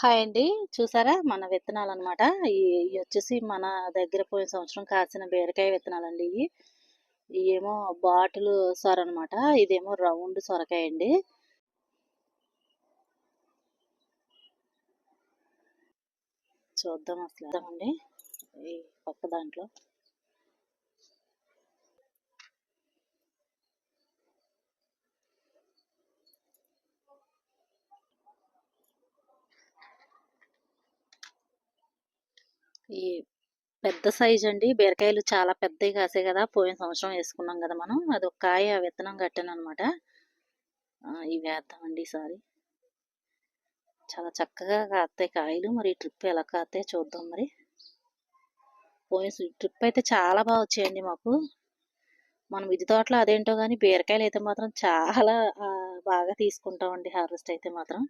Hi అండి. చూసారా మన విత్తనాలనమాట. ఇయి వచ్చేసి మన దగ్గర పోయిన సంవత్సరం కాసిన బీరకాయ విత్తనాలండి ఇయి. ఇయేమో బాటిలు సొరనమాట. ఇదేమో రౌండ్ సొరకాయండి. చూద్దాం అసలేద్దామండి ఈ పక్క దాంట్లో. ఈ పెద్ద సైజండి బీరకాయలు చాలా పెద్దయి కాసాయి గదా! పోయిన సంవత్సరం యేసుకున్నాం గదా మనం. అదొక కాయ విత్తనం కట్టాననమాట. ఇవేద్దామండి ఈసారి. చాలా చక్కగా కాత్తాయి కాయలు. మరి ఈ ట్రిప్ ఎలా కాత్తాయో చూద్దాం మరి. ట్రిప్ అయితే చాలా బా వచ్చాయండి మాకు. మన మిద్దె తోటలో అదేంటో గానీ బీరకాయలైతే మాత్రం చాలా బాగా తీసుకుంటామండి హార్వెస్ట్ అయితే మాత్రం.